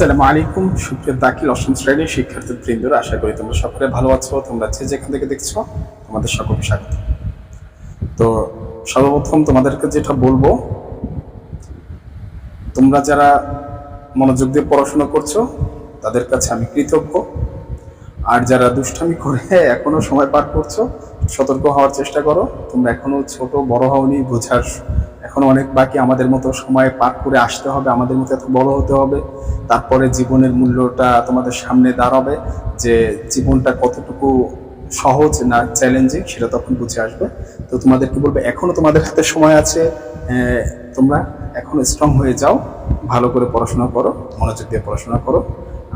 আসসালামু আলাইকুম সুপ্রিয় দাখিল অষ্টম শ্রেণীর শিক্ষার্থীবৃন্দরা, আশা করি তোমরা সকলে ভালো আছো। তোমরা যে যেখান থেকে দেখছো তোমাদের সকলকে স্বাগত। তো সর্বপ্রথম তোমাদেরকে যেটা বলবো, তোমরা যারা মনোযোগ দিয়ে পড়াশোনা করছো তাদের কাছে আমি কৃতজ্ঞ, আর যারা দুষ্টামি করে এখনো সময় পার করছো সতর্ক হওয়ার চেষ্টা করো। তোমরা এখনো ছোট, বড় হওনি, বোঝার এখনো অনেক বাকি। আমাদের মতো সময় পার করে আসতে হবে, আমাদের মতো এত বড় হতে হবে, তারপরে জীবনের মূল্যটা তোমাদের সামনে দাঁড়াবে যে জীবনটা কতটুকু সহজ না চ্যালেঞ্জিং সেটা তখন বুঝে আসবে। তো তোমাদেরকে বলবো, এখনো তোমাদের হাতে সময় আছে, তোমরা এখনো স্ট্রং হয়ে যাও, ভালো করে পড়াশোনা করো, মনোযোগ দিয়ে পড়াশোনা করো।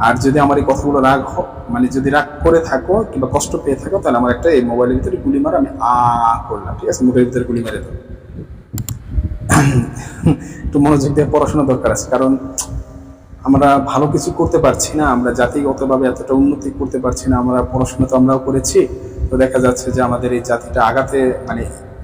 আর যদি আমার এই কথাগুলো যদি রাগ করে থাকো কিংবা কষ্ট পেয়ে থাকো, তাহলে আমার একটা এই মোবাইলের ভিতরে গুলি মারো, আমি করলাম, ঠিক আছে? মুখের ভিতরে গুলি মেরে দেবো। একটু মনোযোগ দিয়ে পড়াশোনা দরকার আছে, কারণ আমরা ভালো কিছু করতে পারছি না, আমরা জাতিগতভাবে এতটা উন্নতি করতে পারছি না। আমরা পড়াশোনা তো আমরাও করেছি, তো দেখা যাচ্ছে যে আমাদের এই জাতিটা আগাতে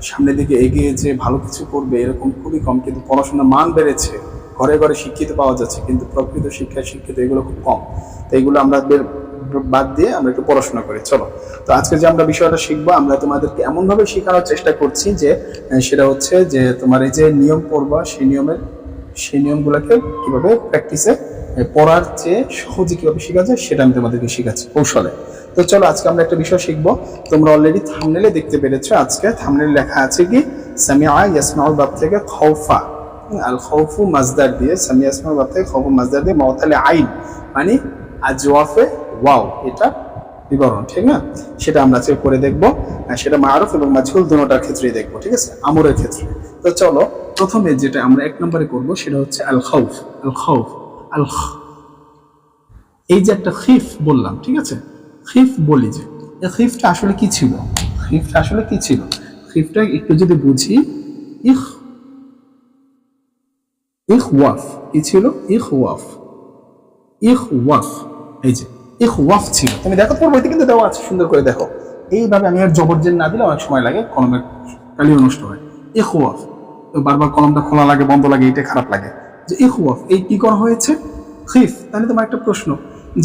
সামনের দিকে এগিয়ে যে ভালো কিছু করবে এরকম খুবই কম। কিন্তু পড়াশোনার মান বেড়েছে, ঘরে ঘরে শিক্ষিত পাওয়া যাচ্ছে, কিন্তু প্রকৃত শিক্ষায় শিক্ষিত এগুলো খুব কম। তো এগুলো আমরা বাদ দিয়ে আমরা একটু পড়াশোনা করি। চলো, তো আজকে যে আমরা বিষয়টা শিখবো, আমরা তোমাদেরকে এমনভাবে শেখানোর চেষ্টা করছি যে সেটা হচ্ছে যে তোমার এই যে নিয়ম পড়বা, সেই নিয়মগুলোকে কিভাবে প্র্যাকটিসে পড়ার চেয়ে সহজে কিভাবে শেখা যায় সেটা আমি তোমাদেরকে শেখাচ্ছি কৌশলে। তো চলো, আজকে আমরা একটা বিষয় শিখবো। তোমরা অলরেডি থাম্বনেলে দেখতে পেরেছো, আজকে থাম্বনেলে লেখা আছে কি সামিআ ইয়াসমাউল বাব থেকে খৌফা, আল খৌফু মাজদার দিয়ে, সামিআ ইয়াসমাউল বাব থেকে খৌফু মাজদার দিয়ে মাওতালে আইন মানে আজওয়াফে ওয়াও, এটা বিবরণ, ঠিক না? সেটা আমরা আজকে করে দেখবো। সেটা মারুফ এবং মাজহুল দুটোটার ক্ষেত্রেই দেখবো, ঠিক আছে, আমরের ক্ষেত্রে। তো চলো, প্রথমে যেটা আমরা এক নম্বরে করবো সেটা হচ্ছে আল খাউফ। আল খাউফ, আল এই যে একটা খিফ বললাম, ঠিক আছে, খিফ বলি যে এই খিফটা আসলে কি ছিল, খিফটা আসলে কি ছিল, খিফটা একটু যদি বুঝি, ইখওয়াফ কি ছিল, ইখওয়াফ, ইখওয়াফ, এই যে ইখওয়াফ ছিল। তুমি দেখো তোমার বইতে কিন্তু দেওয়া আছে, সুন্দর করে দেখো। এইভাবে আমি আর জবরজের না দিলে অনেক সময় লাগে, কলমের কালিও নষ্ট হয়। ইখওয়াফ, তো বারবার কলমটা খোলা লাগে, বন্ধ লাগে, এটা খারাপ লাগে। যে ইখওয়াফ, এই কি করা হয়েছে, খিফ। তাহলে তোমার একটা প্রশ্ন,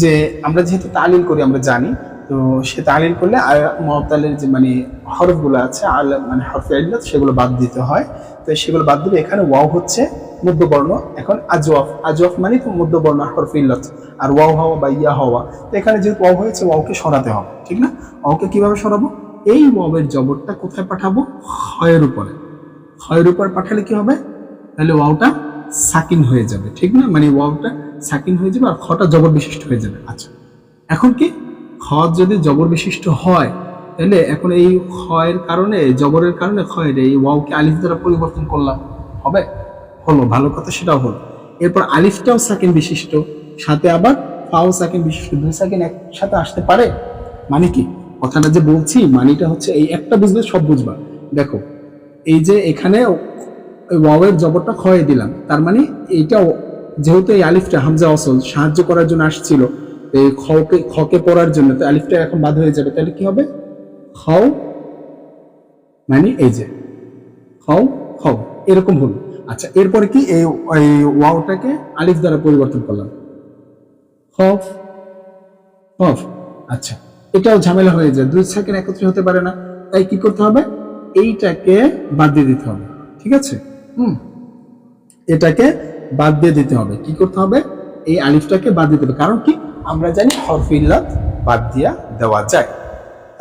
যে আমরা যেহেতু তালিল করি, আমরা জানি, তো সে তালিল করলে মুআত্তালের যে হরফগুলো আছে, হরফে ইল্লাত, সেগুলো বাদ দিতে হয়। তো সেগুলো বাদ দিলে এখানে ওয়াও হচ্ছে মধ্যবর্ণ, এখন আজওয়াফ, আজওয়াফ মানে তো মধ্যবর্ণ হরফে ইল্লাত, আর ওয়াও হওয়া বা ইয়া হওয়া। তো এখানে যেহেতু ওয়াও হয়েছে, ওয়াওকে সরাতে হবে, ঠিক না? ওয়াওকে কিভাবে সরাবো? এই ওয়াওয়ের জবরটা কোথায় পাঠাবো? খয়ের উপরে। খয়ের উপর পাঠালে কি হবে? তাহলে ওয়াওটা সাকিন হয়ে যাবে, ঠিক না? ওয়াওটা সাকিন হয়ে যাবে আর খটা জবর বিশিষ্ট হয়ে যাবে। আচ্ছা, এখন কি খ যদি জবর বিশিষ্ট হয়, তাহলে এখন এই খয়ের কারণে, জবরের কারণে খয়ের এই ওয়াওকে আলিফ দ্বারা পরিবর্তন করলাম, হবে? হলো, ভালো কথা, সেটাও হলো। এরপর আলিফটাও সাকিন বিশিষ্ট, সাথে আবার ফাও সাকিন বিশিষ্ট, দুই সাকিন একসাথে আসতে পারে। মানে কি কথাটা যে বলছি, মানিটা হচ্ছে এই একটা বুঝলে সব বুঝবা। দেখো, এই যে এখানে ওয়াওয়ের জবরটা খয়ে দিলাম, তার মানে এইটাও যেহেতু এই আলিফটা হামজা অসল সাহায্য করার জন্য আসছিল, এই খকে পড়ার জন্য, তো আলিফটা এখন বাদ হয়ে যাবে। তাহলে কি হবে? খাও, এই যে খাও, খাও, এরকম হলো। আচ্ছা, এরপরে কি এই ওয়াওটাকে আলিফ দ্বারা পরিবর্তন করলাম, খফ, খফ। আচ্ছা, এটাও ঝামেলা হয়ে যায়, দুই সেকেন্ড একত্রে হতে পারে না। তাই কি করতে হবে? এইটাকে বাদ দিয়ে দিতে হবে, ঠিক আছে? এটাকে বাদ দিয়ে দিতে হবে। কি করতে হবে? এই আলিফটাকে বাদ দিতে হবে। কারণ কি, আমরা জানি হরফে ইল্লাত বাদ দিয়া দেওয়া যায়।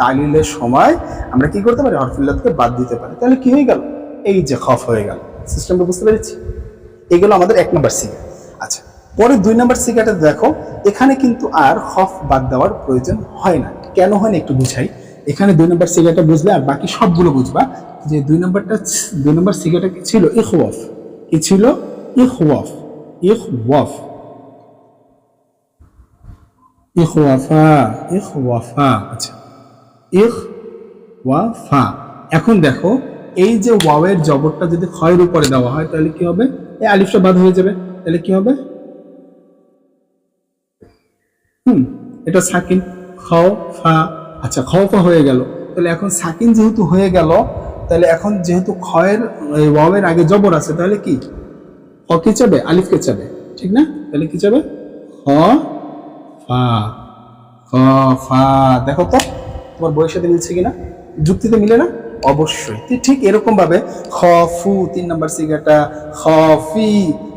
তালিলের সময় আমরা কি করতে পারি? হরফে ইল্লাতকে বাদ দিতে পারি। তাহলে কি হয়ে গেল? এই যে খফ হয়ে গেল। সিস্টেমটা বুঝতে পেরেছি? এগুলো আমাদের এক নম্বর সিগা। আচ্ছা, পরে দুই নম্বর সিগাটা দেখো, এখানে কিন্তু আর খফ বাদ দেওয়ার প্রয়োজন হয় না। কেন হয় না একটু বুঝাই। এখানে দুই নম্বর সিগাটা বুঝলে আর বাকি সবগুলো বুঝবা। যে দুই নম্বর সিগাটা কি ছিল? ইখওয়াফ। কি ছিল? ইখওয়াফ, ইখওয়াফ, ইখওয়াফা, ইখওয়াফা। আচ্ছা, ইখওয়াফা। এখন দেখো, এই যে ওয়াওয়ের জবরটা যদি খয়ের উপরে দেওয়া হয়, তাহলে কি হবে? এই আলিফটা বাদ হয়ে যাবে। তাহলে কি হবে? এটা সাকিন, খাও ফা। আচ্ছা, খাওফা হয়ে গেল। তাহলে এখন সাকিন যেহেতু হয়ে গেল, তাহলে এখন যেহেতু খয়ের ওয়াওয়ের আগে জবর আছে, তাহলে কি খ কে চাবে? আলিফকে চাবে, ঠিক না? তাহলে কি চাবে? খ, ফা, খ ফা। দেখো তো তোমার বইয়ের সাথে মিলছে কিনা, যুক্তিতে মিলে না? অবশ্যই। ঠিক এরকম ভাবে খ ফু 3 নাম্বার সিগাটা, খ ফি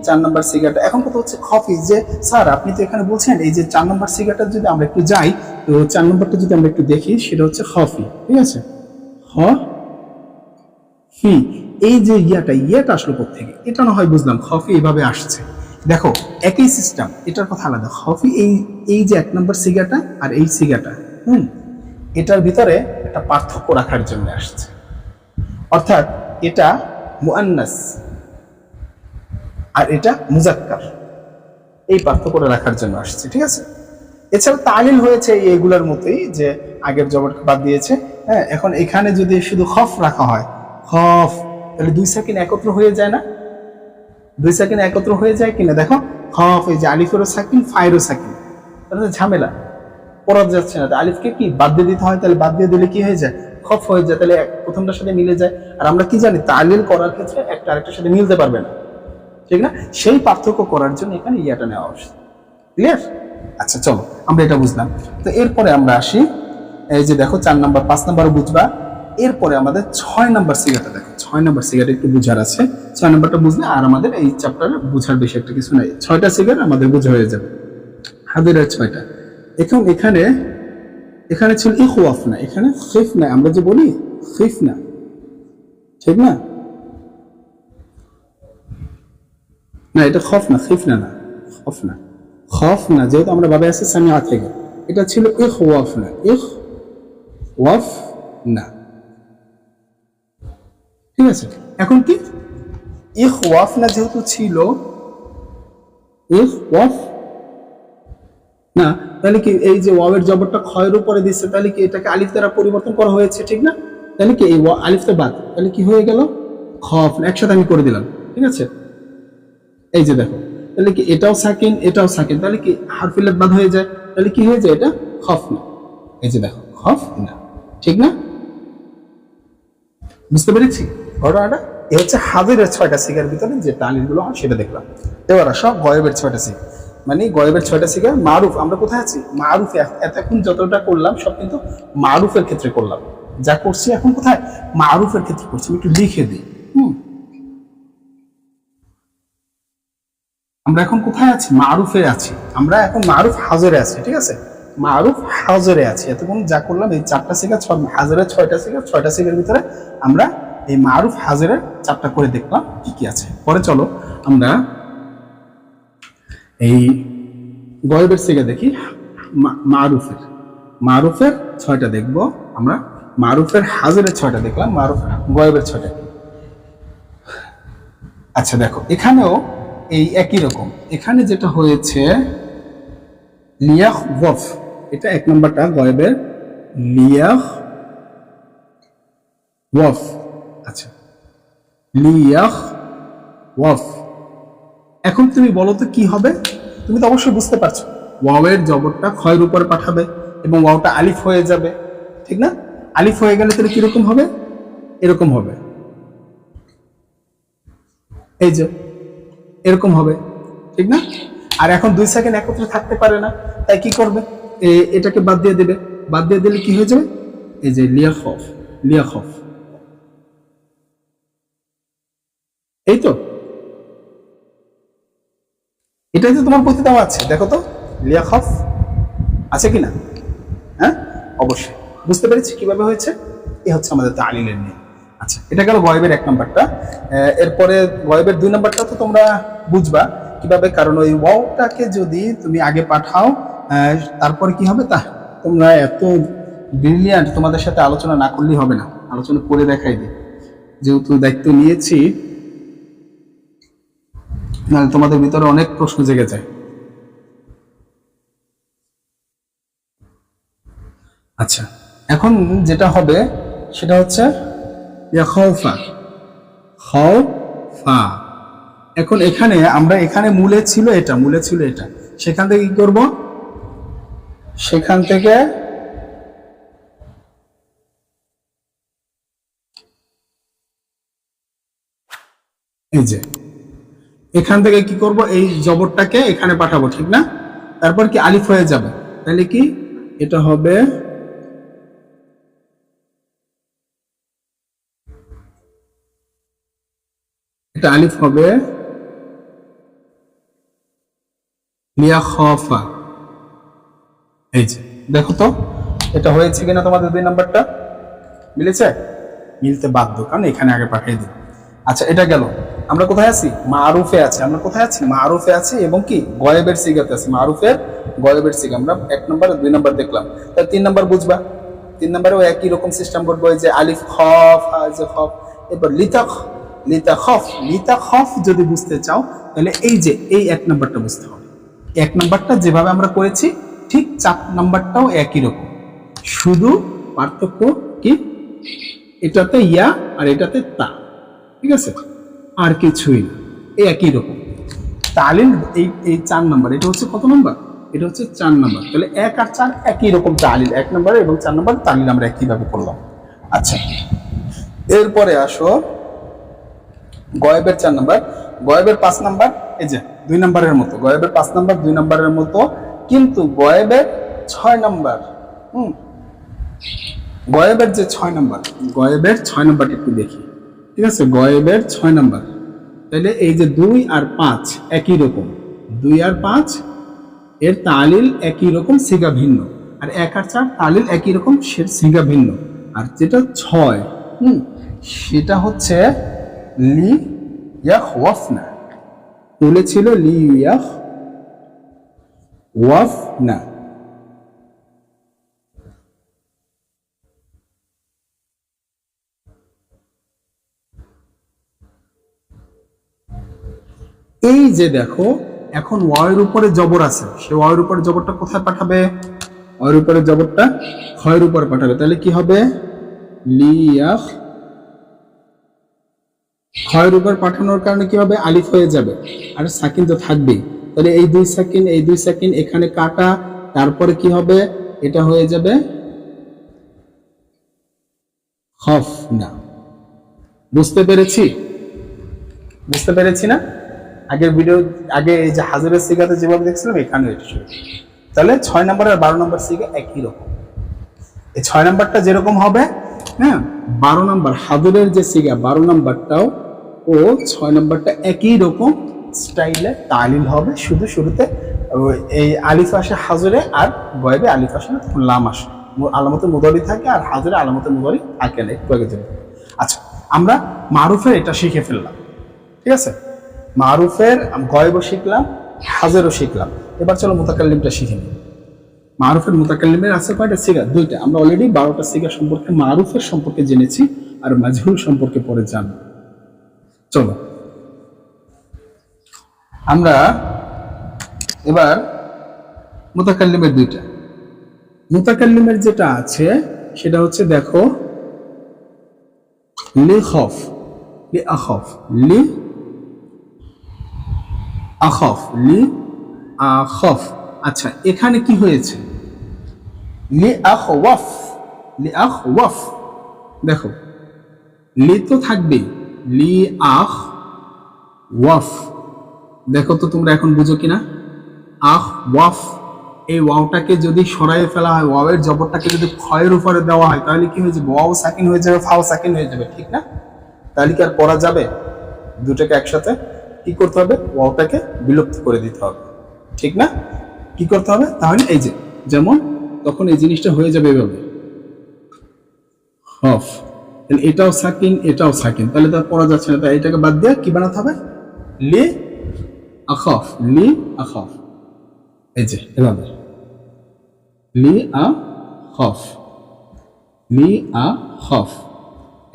4 নাম্বার সিগাটা। এখন কথা হচ্ছে খফি, যে স্যার আপনি তো এখানে বলছেন এই যে 4 নাম্বার সিগাটা যদি আমরা একটু যাই, তো 4 নাম্বারটা যদি আমরা একটু দেখি, সেটা হচ্ছে খফি, ঠিক আছে? খ ফি, এই যে ইয়াটা আসলে কোত্থেকে? এটা না হয় বুঝলাম, খফি এইভাবে আসছে। দেখো একই সিস্টেম, এটার কথা আলাদা। খফি এই যে 1 নম্বর সিগাটা আর এই সিগাটা, এটার ভিতরে একটা পার্থক্য রাখার জন্য আসছে। অর্থাৎ এটা মুআন্নাস আর এটা মুজাক্কার, এই পার্থক্যটা রাখার জন্য আসছে, ঠিক আছে? এছাড়া তালিল হয়েছে এইগুলোর মতোই, যে আগের জবরকে বাদ দিয়েছে। হ্যাঁ, এখন এখানে যদি শুধু খফ রাখা হয়, খফ, তাহলে 2 সেকেন্ড একত্র হয়ে যায় না? 2 সেকেন্ড একত্র হয়ে যায় কিনা দেখো। খফ, এই যে আলিফেরও সাকিন, ফায়েরও সাকিন, তাহলে ঝামেলা পড়া যাচ্ছে না। আলিফকে কি বাদ দিয়ে দিতে হয়, তাহলে বাদ দিয়ে দিলে কি হয়ে যায়? খফ হয়ে যায়, তাহলে প্রথমটার সাথে মিলে যায়। আর আমরা কি জানি, তালিল করার ক্ষেত্রে একটা আরেকটার সাথে মিলতে পারবে না, ঠিক না? সেই পার্থক্য করার জন্য এখানে ইয়াটা নেওয়া আবশ্যক। ক্লিয়ার? আচ্ছা চলো, আমরা এটা বুঝলাম। তো এরপরে আমরা আসি, এই যে দেখো 4 নাম্বার 5 নাম্বারও বুঝবা। এরপরে আমাদের 6 নাম্বার সিগাটা দেখো। 6 নাম্বার সিগাটা একটু বুঝার আছে। 6 নাম্বারটা বুঝলে আর আমাদের এই চ্যাপ্টারে বুঝার বেশি একটা কিছু নাই। 6টা সিগার আমাদের বোঝা হয়ে যাবে। হাদিরের 6টা। এখন এখানে ছিল ইখওয়াফ না, এখানে খিফ না। আমরা যে বলি খিফ না, ঠিক না? না, এটা খফ না, খিফ না, না খফ না, খফ না, যেহেতু আমরা বাবে আছে সামিআ থেকে। এটা ছিল ইখওয়াফ না, ইখওয়াফ না, ঠিক আছে? এখন কি ইখওয়াফ না যেহেতু ছিল, ইখওয়াফ না, তাহলে কি এই যে ওয়াবের জবরটা খয়ের উপরে দিচ্ছে, তাহলে কি এটাকে আলিফ দ্বারা পরিবর্তন করা হয়েছে, ঠিক না? তাহলে কি এই আলিফটা বাদ, তাহলে কি হয়ে গেল? খফ। একসাথে আমি করে দিলাম, ঠিক আছে? এই যে দেখো, তাহলে কি এটাও সাকিন, এটাও সাকিন, তাহলে কি হারফিলাত বাদ হয়ে যায়, তাহলে কি হয়ে যায়? এটা খফ না। এই যে দেখো, খফ না, ঠিক না? বুঝতে পেরেছি ঘটনাটা? এ হচ্ছে হাজিরের 6টা সিগার ভিতরে যে তালিলগুলো হয় সেটা দেখলাম। এবার সব গয়েবের 6টা সিগার, মানে গয়েবের 6টা সিগার। মারুফ, আমরা কোথায় আছি? মারুফে। এতক্ষণ যতটা করলাম সব কিন্তু মারুফের ক্ষেত্রে করলাম। যা করছি এখন কোথায়? মারুফের ক্ষেত্রে করছি। একটু লিখে দিই। আমরা এখন কোথায় আছি? মারুফে আছি। আমরা এখন মারুফ হাজরে আছি, ঠিক আছে? মারুফ হাজরে আছি। এতক্ষণ যা করলাম এই 4টা সিগার, হাজরের 6টা সিগার, 6টা সিগার ভিতরে আমরা এই মারুফ হাজরের 4টা করে দেখলাম কি কি আছে। পরে চলো আমরা এই গয়েবের সিগা দেখি। মারুফের 6টা দেখব আমরা। মারুফের হাজরের 6টা দেখলাম, মারুফ গয়েবের 6টা। আচ্ছা দেখো, এখানেও এই একই রকম। এখানে যেটা হয়েছে লিয়াহ ওয়ফ, এটা 1 নম্বরটা গয়েবের লিয়াহ ওয়ফ। আচ্ছা, লিয়াহ ওয়ফ। এখন তুমি বলো তো কি হবে? তুমি তো অবশ্যই বুঝতে পারছো, ওয়াওয়ের জবরটা খয়ের উপরে পাঠাবে এবং ওয়াওটা আলিফ হয়ে যাবে, ঠিক না? আলিফ হয়ে গেলে তাহলে কিরকম হবে? এরকম হবে, এই যে এরকম হবে, ঠিক না? আর এখন 2 সেকেন্ড একত্রে থাকতে পারে না, তাই কি করবে? এটাকে বাদ দিয়ে দেবে। বাদ দিয়ে দিলে কি হয়ে যাবে? এই যে লিয়াখফ, লিয়াখফ, এই তো, এটাই তো তোমার প্রতি দেওয়া আছে। দেখো তো লিয়াখফ আছে কিনা? হ্যাঁ, অবশ্যই। বুঝতে পেরেছি কিভাবে হয়েছে? এ হচ্ছে আমাদের তালিলের নিয়ম। আচ্ছা, এটা গেল গয়েবের 1 নাম্বারটা। এরপরে গয়েবের 2 নাম্বারটা তো তোমরা বুঝবা কিভাবে, কারণ ওই ওয়াওটাকে যদি তুমি আগে পাঠাও তারপরে কি হবে তা তোমরা এত ব্রিলিয়ান্ট, তোমাদের সাথে আলোচনা না করলেই হবে না, আলোচনা করে দেখাই দিই, যেহেতু দায়িত্ব নিয়েছি, নাহলে তোমাদের ভিতরে অনেক প্রশ্ন জেগে যায়। আচ্ছা, এখন যেটা হবে সেটা হচ্ছে খাউফা, খাউফা। এখন এখানে আমরা এখানে মূলে ছিল এটা, মূলে ছিল এটা, সেখান থেকে কি করব? সেখান থেকে এই যে এখান থেকে কি করব? এই জবরটাকে এখানে পাঠাবো, ঠিক না? তারপর কি আলিফ হয়ে যাবে, তাহলে কি এটা হবে এটা আলিফ হবে লিয়াখাফা। এই যে দেখো তো এটা হয়েছে কিনা তোমাদের 2 নাম্বারটা মিলেছে? মিলতে বাধ্য, কারণ এখানে আগে পাঠিয়ে দিই। আচ্ছা এটা গেল। আমরা কোথায় আছি? মারুফে আছি। আমরা কোথায় আছি? মারুফে আছি এবং কি গয়েবের সিগাতে আছি। মারুফের গয়েবের সিগা আমরা 1 নাম্বার 2 নাম্বার দেখলাম। তাহলে 3 নাম্বার বুঝবা। 3 নাম্বারেও একই রকম সিস্টেম করবো, যে আলিফ খফ হাজে খফ। এবার লিতাখফ যদি বুঝতে চাও তাহলে এই যে এই 1 নাম্বারটা বুঝতে হবে। 1 নাম্বারটা যেভাবে আমরা করেছি ঠিক 4 নাম্বারটাও একই রকম, শুধু পার্থক্য কি এটাতে ইয়া আর এটাতে তা, ঠিক আছে? আর কিছুই এই একই রকম। তালিল এই 4 নাম্বার, এটা হচ্ছে কত নাম্বার? এটা হচ্ছে 4 নাম্বার। তাহলে 1 আর 4 একই রকম তালিল, 1 নাম্বার এবং 4 নাম্বার তালিল আমরা একইভাবে করলাম। আচ্ছা এরপরে আসো গয়েবের 4 নাম্বার, গয়েবের 5 নাম্বার। এই যে 2 নাম্বারের মতো, গয়েবের 5 নাম্বার 2 নাম্বারের মতো, কিন্তু গয়েবের 6 নাম্বার। গয়েবের যে 6 নাম্বার, গয়েবের 6 নাম্বারটা একটু দেখি, ঠিক আছে? গয়েবের 6 নাম্বার, তাহলে এই যে 2 আর 5 একই রকম, 2 আর 5 এর তালিল একই রকম, সিগা ভিন্ন। আর 1 আর 4 তালিল একই রকম, সে সিগা ভিন্ন। আর যেটা 6 সেটা হচ্ছে লি ইয়াখওয়াফনা, বলেছিল লি ইয়াখওয়াফনা। এই যে দেখো এখন ওয়াওয়ের উপরে জবর আছে, সে ওয়াওয়ের উপরে জবরটা কোথায় পাঠাবে? ওয়াওয়ের উপরে জবরটা খয়ের উপরে পাঠাবে। তাহলে কি হবে? লিয়াখ, খয়ের উপর পাঠানোর কারণে কি হবে? আলিফ হয়ে যাবে, আর সাকিন তো থাকবেই। তাহলে এই 2 সাকিন, এই 2 সাকিন এখানে কাটা, তারপরে কি হবে? এটা হয়ে যাবে খফ না। বুঝতে পেরেছি? বুঝতে পেরেছি না? আগের ভিডিও আগে এই যে হাজরের সিগাতে যেভাবে দেখছিলাম এখানে এটা ছিল। তাহলে 6 নাম্বার আর 12 নাম্বার সিগা একই রকম। এই 6 নাম্বারটা যেরকম হবে, হ্যাঁ, 12 নাম্বার হাজরের যে সিগা 12 নাম্বারটাও ও 6 নাম্বারটা একই রকম স্টাইলে তালিল হবে। শুধু শুরুতে এই আলিফ আসে হাজরে, আর গয়েবে আলিফ আসে না, তখন লাম আসে, আলামতে মুদারি থাকে, আর হাজরে আলামতে মুদারি থাকে না, একটু আগে যাবে। আচ্ছা আমরা মারুফের এটা শিখে ফেললাম, ঠিক আছে? মারুফের গয়েবও শিখলাম, হাজেরও শিখলাম। এবার চলো মুতাকাল্লিমটা শিখে নিই। মারুফের মুতাকাল্লিমের আছে কয়টা সিগা? 2টা। আমরা অলরেডি 12টা সিগা সম্পর্কে, মারুফের সম্পর্কে জেনেছি, আর মাজহুল সম্পর্কে পরে জানব। চলো আমরা এবার মুতাকাল্লিমের 2টা। মুতাকাল্লিমের যেটা আছে সেটা হচ্ছে দেখো লি খফ, লি আখফ, লি আখফ, লি আখফ। আচ্ছা এখানে কি হয়েছে? লি আখওয়াফ, লি আখওয়াফ। দেখো লি তো থাকবেই, লি আখ ওয়াফ। দেখো তো তোমরা এখন বুঝো কিনা? আখ ওয়াফ, এই ওয়াওটাকে যদি সরাইয়ে ফেলা হয়, ওয়াওয়ের জবরটাকে যদি খয়ের উপরে দেওয়া হয়, তাহলে কি হয়ে যাবে? ওয়াও সাকিন হয়ে যাবে, ফাও সাকিন হয়ে যাবে, ঠিক না? তাহলে কি আর পড়া যাবে? দুটাকে একসাথে কি করতে হবে? ওয়াওটাকে বিলুপ্ত করে দিতে হবে, ঠিক না? কি করতে হবে তাহলে? এই যে যেমন তখন এই জিনিসটা হয়ে যাবে এভাবে হফ, তাহলে এটাও সাকিন, এটাও সাকিন, তাহলে তার পড়া যাচ্ছে না। তাই এটাকে বাদ দিয়ে কি বানাতে হবে? লি আখফ, লি আখফ। এই যে এভাবে লি আখফ, লি আখফ।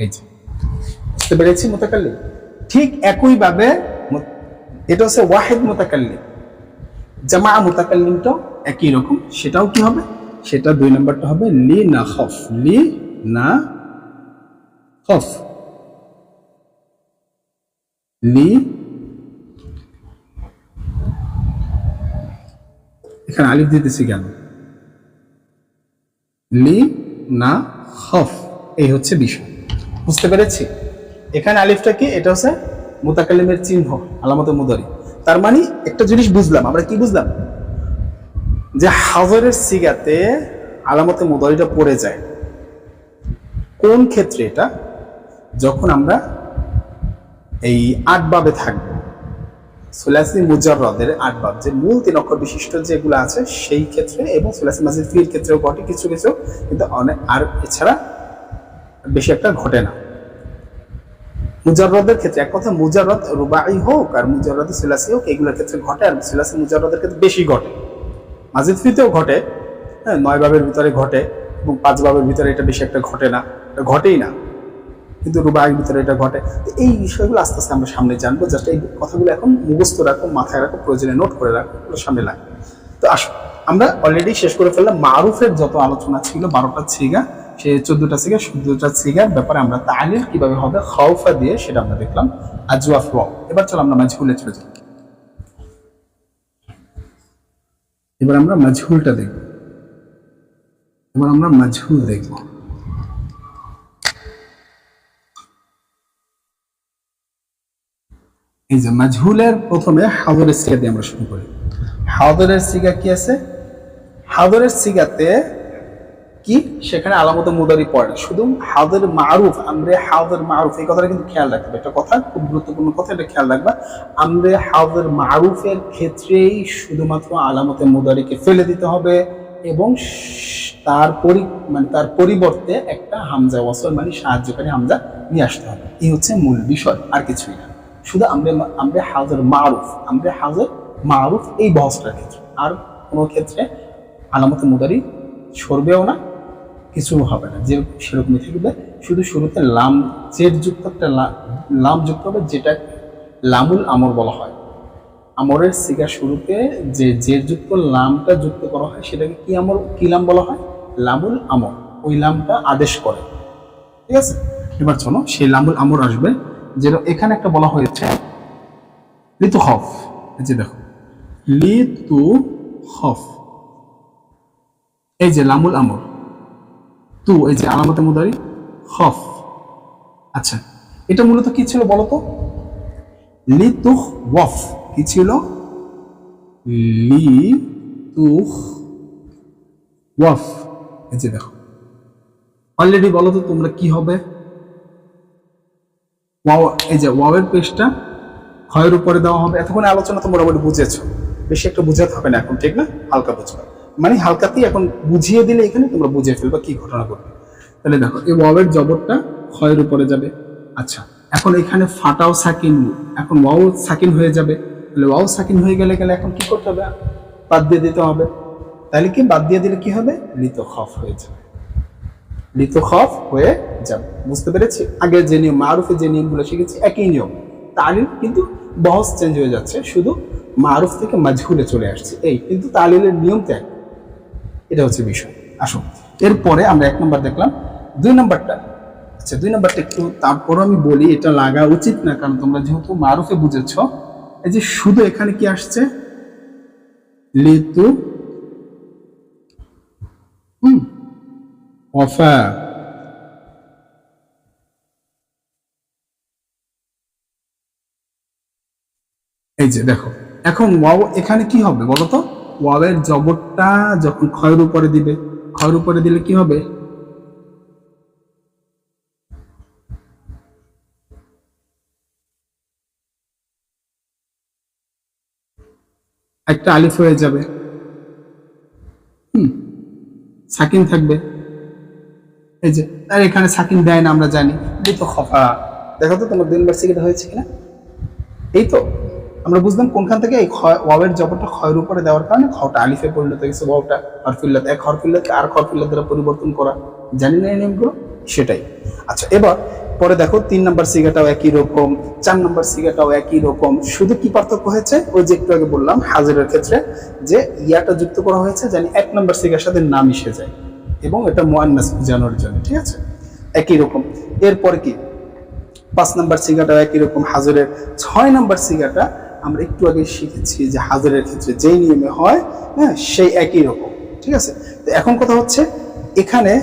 এই যে বুঝতে পেরেছি মুতাকাল্লিম? ঠিক একইভাবে এটা হচ্ছে ওয়াহিদ মুতাকাল্লিম, জামা মুতাকাল্লিমটাও একই রকম। সেটাও কি হবে? সেটা 2 নাম্বারটা হবে লি না খফ, লি না খফ, লি। এখানে আলিফ দিতেছি কেন? লি না খফ, এই হচ্ছে বিষয়। বুঝতে পেরেছি? এখানে আলিফটা কি? এটা হচ্ছে মুতাকাল্লিমের চিহ্ন, আলামতে মুদারি। তার মানে একটা জিনিস বুঝলাম, আমরা কি বুঝলাম? যে হাজরের সিগাতে আলামতে মুদারিটা পড়ে যায় কোন ক্ষেত্রে? এটা যখন আমরা এই 8 বাবে থাকবো, সুলাসি মুজাররদের 8 বাব, যে মূল 3 অক্ষর বিশিষ্ট যেগুলো আছে সেই ক্ষেত্রে, এবং সুলাসি মাজিদ ফিল ক্ষেত্রেও ঘটে কিছু কিছু, কিন্তু অনেক, আর এছাড়া বেশি একটা ঘটে না। মুজাররদের ক্ষেত্রে এক কথা মুজাররদ রুবাই হোক আর মুজাররদ সুলাসি হোক, এগুলোর ক্ষেত্রে ঘটে, আর সুলাসি মুজাররদের ক্ষেত্রে বেশি ঘটে। মাজিদ ফিতেও ঘটে, হ্যাঁ, 9 বাবের ভিতরে ঘটে, এবং 5 বাবের ভিতরে এটা বেশি একটা ঘটে না, ঘটেই না, কিন্তু রুবাইয়ের ভিতরে এটা ঘটে। এই বিষয়গুলো আস্তে আস্তে আমরা সামনে জানবো। জাস্ট এই কথাগুলো এখন মুখস্থ রাখো, মাথায় রাখো, প্রয়োজনে নোট করে রাখো, সামনে লাগবে। তো আসো, আমরা অলরেডি শেষ করে ফেললাম মারুফের যত আলোচনা ছিল, 12টা সিগা, সে 14টা সিগা, 14টা সিগার ব্যাপারে আমরা তালিল কিভাবে হবে খাউফা দিয়ে সেটা আমরা দেখলাম। আজওয়াফ ওয়াও। এবার চলো আমরা মাজহুলে চলে যাই। এবার আমরা মাজহুলটা দেখব। এবার আমরা মাজহুল দেখব। এই যে মাজহুলের প্রথমে হাদরের সিগা দিয়ে আমরা শুরু করি। হাদরের সিগা কি আছে? হাদরের সিগাতে কি সেখানে আলামতে মুদারি পড়ে না, শুধু হাদর মারুফ, আমরে হাদর মারুফ, এই কথাটা কিন্তু খেয়াল রাখতে হবে। একটা কথা, খুব গুরুত্বপূর্ণ কথা, এটা খেয়াল রাখবা। আমরে হাদর মারুফের ক্ষেত্রেই শুধুমাত্র আলামতে মুদারিকে ফেলে দিতে হবে, এবং তার পরিবর্তে একটা হামজা ওয়াসল মানে সাহায্যকারী হামজা নিয়ে আসতে হবে। এই হচ্ছে মূল বিষয়, আর কিছুই না। শুধু আমরে হাজর মারুফ, আমরে হাজর মারুফ এই বহসটার ক্ষেত্রে, আর কোনো ক্ষেত্রে আলামতে মুদারি সরবেও না, কিছু হবে না, যে সেরকমই থাকবে। শুধু শুরুতে লাম জের যুক্ত একটা লাম যুক্ত হবে, যেটা লামুল আমর বলা হয়। আমরের সিগা শুরুতে যে জের যুক্ত লামটা যুক্ত করা হয় সেটাকে কি লাম বলা হয়? লামুল আমর। ওই লামটা আদেশ করে, ঠিক আছে? এবার চলো সেই লামুল আমর আসবে, যেটা এখানে একটা বলা হয়েছে লিতু খফ। এই যে দেখো লিতু খফ, এই যে লামুল আমর, তু এই যে আলামতে মুদারি, খফ। আচ্ছা, এটা মূলত কি ছিল বলতো? লিতুখ ওয়াফ। কি ছিল? লিতুখ ওয়াফ। এই যে দেখো অলরেডি বলো তো তোমরা কি হবে? ওয়াও, এই যে ওয়াওয়ের পেশটা ক্ষয়ের উপরে দেওয়া হবে। এতক্ষণ আলোচনা তো মোটামুটি বুঝেছো, বেশি একটা বুঝাতে হবে না এখন, ঠিক না? হালকা বুঝবা, মানে হালকাতেই এখন বুঝিয়ে দিলে এখানে তোমরা বুঝে ফেলবা কি ঘটনা ঘটবে। তাহলে দেখো এই ওয়াওয়ের জবরটা ক্ষয়ের উপরে যাবে। আচ্ছা, এখন এখানে ফাটাও সাকিন, এখন ওয়াও সাকিন হয়ে যাবে। তাহলে ওয়াও সাকিন হয়ে গেলে এখন কি করতে হবে? বাদ দিয়ে দিতে হবে। তাহলে কি বাদ দিয়ে দিলে কি হবে? লিত খফ হয়ে যাবে, লিত খফ হয়ে যাবে। বুঝতে পেরেছি? আগে যে নিয়ম মারুফে যে নিয়মগুলো শিখেছি একই নিয়ম, তালিল কিন্তু বহস চেঞ্জ হয়ে যাচ্ছে, শুধু মারুফ থেকে মাজহুলে চলে আসছে, এই কিন্তু তালিলের নিয়ম ত্যাগ। এটা হচ্ছে বিষয়। আসো এরপরে আমরা 1 নম্বর দেখলাম। 2 নম্বরটা, আচ্ছা 2 নম্বরটা একটু তারপরও আমি বলি, এটা লাগা উচিত না, কারণ তোমরা যেহেতু মারুফে বুঝেছ। এই যে শুধু এখানে কি আসছে? লিতু ওয়াফা। এই যে দেখো এখন ওয়াও এখানে কি হবে বলতো? ওয়াওয়ের জবরটা যখন ক্ষয়ের উপরে দিবে, ক্ষয়ের উপরে দিলে কি হবে? একটা আলিফ হয়ে যাবে, সাকিন থাকবে। এই যে আর এখানে সাকিন দেয় না, আমরা জানি। লিত খফা, দেখো তো তোমার 2 নম্বর সিগা হয়েছে কিনা? এই তো আমরা বুঝলাম কোনখান থেকে এই ওয়াওয়ের জবরটা ক্ষয়ের উপরে দেওয়ার কারণে খটা আলিফে পরিণত হয়েছে। ওয়াওটা হরফিল্লাত, এক হরফিল্লাতকে আর হরফিল্লাত দ্বারা পরিবর্তন করা, জানি না এই নিয়মগুলো, সেটাই। আচ্ছা এবার পরে দেখো 3 নম্বর সিগাটাও একই রকম, 4 নম্বর সিগাটাও একই রকম। শুধু কি পার্থক্য হয়েছে? ওই যে একটু আগে বললাম হাজিরের ক্ষেত্রে যে ইয়াটা যুক্ত করা হয়েছে, জানি 1 নম্বর সিগার সাথে না মিশে যায়, এবং এটা মুআন্নাস বোঝানোর জন্য, ঠিক আছে? একই রকম। এরপরে কি 5 নম্বর সিগাটাও একই রকম হাজিরের। 6 নম্বর সিগাটা আমরা একটু আগে শিখেছি যে হাজিরের ক্ষেত্রে যেই নিয়মে হয়, হ্যাঁ, সেই একই রকম, ঠিক আছে? তো এখন কথা হচ্ছে এখানে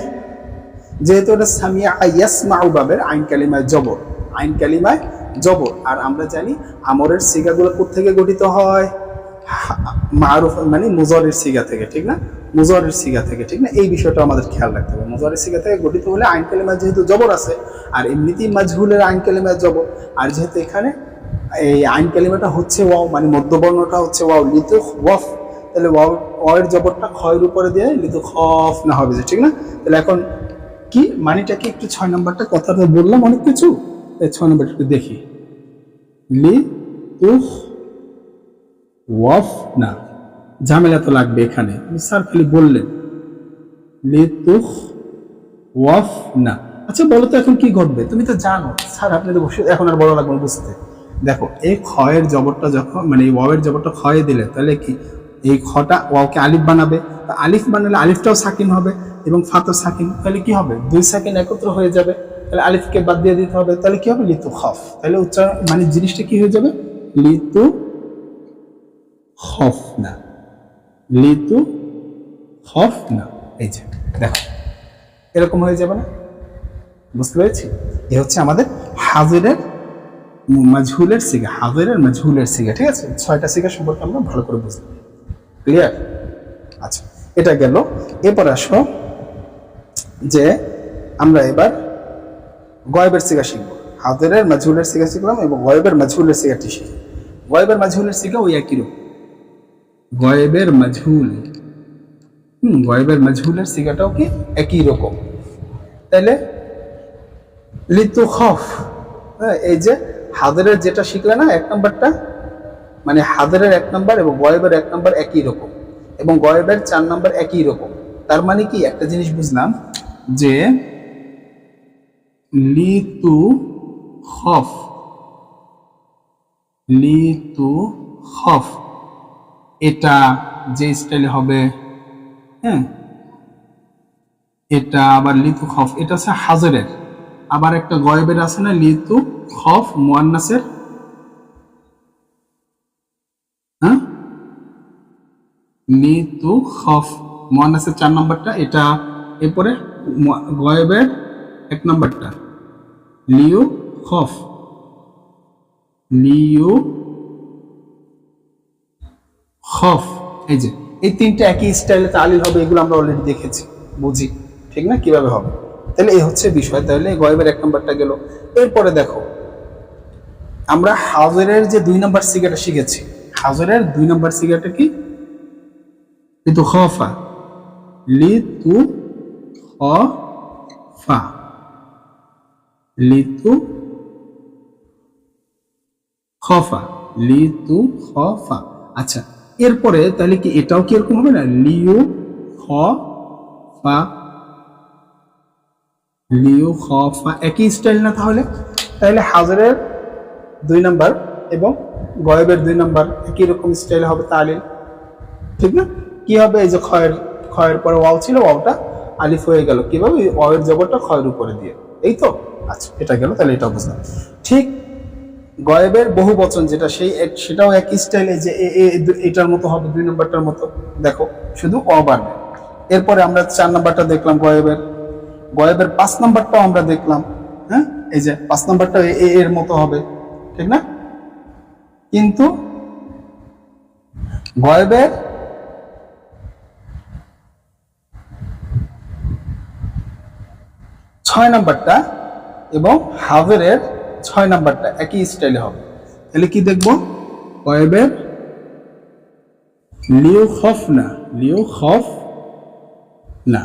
যেহেতু এটা সামিয়া ইয়াসমাউ বাবের আইন কালিমায় জবর, আইন কালিমায় জবর, আর আমরা জানি আমরের সিগাগুলো কোথা থেকে গঠিত হয়? মারুফ মানে মুজারের সিগা থেকে, ঠিক না? মুজারের সিগা থেকে, ঠিক না? এই বিষয়টা আমাদের খেয়াল রাখতে হবে। মুজারের সিগা থেকে গঠিত হলে আইন কালিমা যেহেতু জবর আছে, আর এমনিতেই মাজহুলের আইন কালিমা জবর, আর যেহেতু এখানে এই আইন কালিমাটা হচ্ছে ওয়াও, মানে মধ্যবর্ণটা হচ্ছে ওয়াও, লিতু ওয়াফ, তাহলে ওয়াওয়ের জবরটা খয়ের উপরে দিয়ে লিতু খফ না হবে, ঠিক না? তাহলে এখন কি মানিটা কি একটু 6 নম্বরটা কথাটা বললাম অনেক কিছু, 6 নম্বরটা একটু দেখি। লিতু ওয়াফ না, ঝামেলা তো লাগবে এখানে, স্যার খালি বললেন লিতু ওয়াফ না। আচ্ছা বলো তো এখন কি ঘটবে? তুমি তো জানো স্যার, আপনি তো এখন আর বড় লাগবে বুঝতে। দেখো এই খয়ের জবরটা যখন মানে এই ওয়াওয়ের জবরটা খয়ে দিলে তাহলে কি এই খটা ওয়াওকে আলিফ বানাবে, আলিফ বানালে আলিফটাও সাকিন হবে এবং ফাতো সাকিন, তাহলে কি হবে? 2 সাকিন একত্র হয়ে যাবে, তাহলে আলিফকে বাদ দিয়ে দিতে হবে, তাহলে কি হবে? লিতু খফ, তাহলে উচ্চারণ মানে জিনিসটা কি হয়ে যাবে? লিতু খফ না, লিতু খফ না। এই যে দেখো এরকম হয়ে যাবে না? বুঝতে পেরেছি? এ হচ্ছে আমাদের হাজিরের মাজহুলের সিগা, হাজিরের মাজহুলের সিগা, ঠিক আছে? 6টা সিগা সম্পর্কে আমরা ভালো করে বুঝলাম। ক্লিয়ার? আচ্ছা এটা গেল। এরপর আসো যে আমরা এবার গয়েবের সিগা শিখব। হাজিরের মাজহুলের সিগা শিখলাম এবং গয়েবের মাজহুলের সিগাটি শিখি। গয়েবের মাজহুলের সিগা ওই একই রকম। গয়েবের মাজহুল, গয়েবের মাজহুলের সিগাটাও কি একই রকম। তাইলে লিতু খফ, এই যে হাজিরের যেটা শিখলে না 1 নম্বরটা, মানে হাজিরের 1 নম্বর এবং গয়েবের 1 নম্বর একই রকম এবং গয়েবের 4 নম্বর একই রকম। তার মানে কি একটা জিনিস বুঝলাম যে লিতু খফ, লিতু খফ এটা যে স্টাইলে হবে, হ্যাঁ এটা আবার লিতু খফ এটা হচ্ছে হাজিরের, আবার একটা গয়েবের আছে না লিতু খফ মুয়ান্নাসের, হ্যাঁ লিতু খফ মুয়ান্নাসের 4 নম্বরটা এটা, এরপরে গয়েবের 1 নম্বরটা লিউ খফ, লিউ খফ। এই যে এই 3টা একই স্টাইলে তালিল হবে, এগুলো আমরা অলরেডি দেখেছি, বুঝি, ঠিক না? কিভাবে হবে? তাহলে এই হচ্ছে বিষয়। তাহলে গয়েবের 1 নম্বরটা গেল। এরপরে দেখো আমরা হাজিরের যে 2 নম্বর সিগাটা শিখেছি, হাজিরের 2 নম্বর সিগাটা কি? লিতু খফা, লিতু খফা, লিতু খফা, লিতু খফা। আচ্ছা এরপরে তাহলে কি এটাও কি এরকম হবে না? লিউ খফা, লিউ খফা, একই স্টাইল না তাহলে? তাহলে হাজিরের 2 নম্বর এবং গয়েবের 2 নম্বর একই রকম স্টাইল হবে তালিল, ঠিক না? কি হবে? এই যে খয়ের পরে ওয়াও ছিল, ওয়াওটা আলিফ হয়ে গেল, কিভাবে? ওয়াওয়ের জবরটা খয়ের উপরে দিয়ে, এই তো। আচ্ছা এটা গেল, তাহলে এটা বুঝলাম। ঠিক গয়েবের বহু বচন যেটা সেটাও একই স্টাইলে, যে এটার মতো হবে 2 নম্বরটার মতো, দেখো শুধু অ বাড়বে। এরপরে আমরা 4 নম্বরটা দেখলাম গয়েবের, গয়েবের 5 নম্বরটাও আমরা দেখলাম, হ্যাঁ এই যে 5 নম্বরটা এর মতো হবে, ঠিক না? কিন্তু গয়েবের 6 নম্বরটা এবং হাজিরের 6 নম্বরটা একই স্টাইলে হবে। তাহলে কি দেখবো? গয়েবের লিউ খফ না, লিউ খফ না,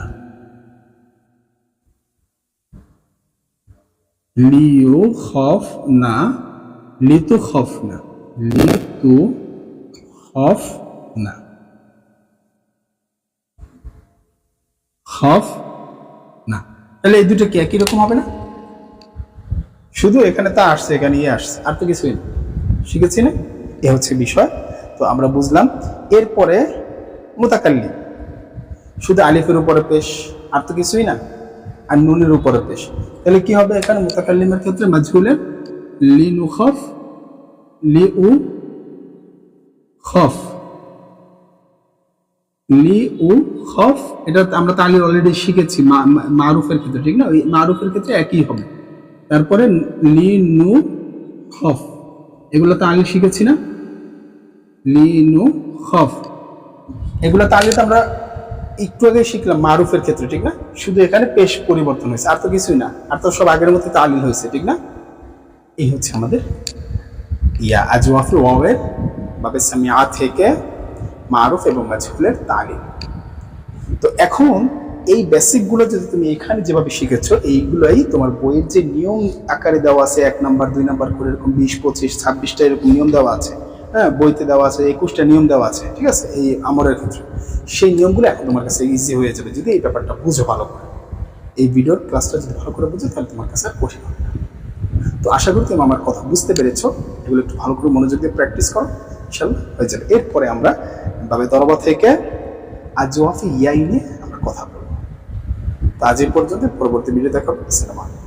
লিউ খফ না, লিতু খফ না, লিতু খফ না, খফ না। তাহলে এই দুটো কি একই রকম হবে না? শুধু এখানে তা আসছে, এখানে ইয়ে আসছে, আর তো কিছুই না। শিখেছি না? এ হচ্ছে বিষয়। তো আমরা বুঝলাম। এরপরে মুতাকাল্লিম, শুধু আলিফের উপরে পেশ, আর তো কিছুই না, আর নুনের উপরে পেশ। তাহলে কি হবে এখানে মুতাকাল্লিমের ক্ষেত্রে? মাজহুলের লিনু খফ, লিউ খফ, লিউ খফ, এটা আমরা তালিল অলরেডি শিখেছি মারুফের ক্ষেত্রে, ঠিক না? ওই মারুফের ক্ষেত্রে একই হবে। তারপরে লিনু খফ, এগুলো তো আগে শিখেছি না? লিনু খফ, এগুলো তাহলে তো আমরা একটু আগে শিখলাম মারুফের ক্ষেত্রে, ঠিক না? শুধু এখানে পেশ পরিবর্তন হয়েছে, আর তো কিছুই না, আর তো সব আগের মতো তালিল হয়েছে, ঠিক না? এই হচ্ছে আমাদের আজওয়াফে ওয়াওয়ের বাবে সামিআ থেকে মারুফ এবং মাজহুলের তালিল। তো এখন এই বেসিকগুলো যদি তুমি এখানে যেভাবে শিখেছো, এইগুলোই তোমার বইয়ের যে নিয়ম আকারে দেওয়া আছে, 1 নাম্বার 2 নাম্বার করে এরকম 20, 25, 26টা এরকম নিয়ম দেওয়া আছে, হ্যাঁ, বইতে দেওয়া আছে 21টা নিয়ম দেওয়া আছে, ঠিক আছে, এই আমরের ক্ষেত্রে। সেই নিয়মগুলো এখন তোমার কাছে ইজি হয়ে যাবে যদি এই ব্যাপারটা বুঝো ভালো করে। এই ভিডিওর ক্লাসটা যদি ভালো করে বুঝো তাহলে তোমার কাছে আর কঠিন হবে না। তো আশা করি তুমি আমার কথা বুঝতে পেরেছো। এগুলো একটু ভালো করে মনোযোগ দিয়ে প্র্যাকটিস করো, ইনশাল্লাহ হয়ে যাবে। এরপরে আমরা বাবে দরবা থেকে আজওয়াফে ইয়াই নিয়ে আমরা কথা বলবো। তো আজ এই পর্যন্ত, পরবর্তী ভিডিও দেখা হবে। আসসালামু আলাইকুম।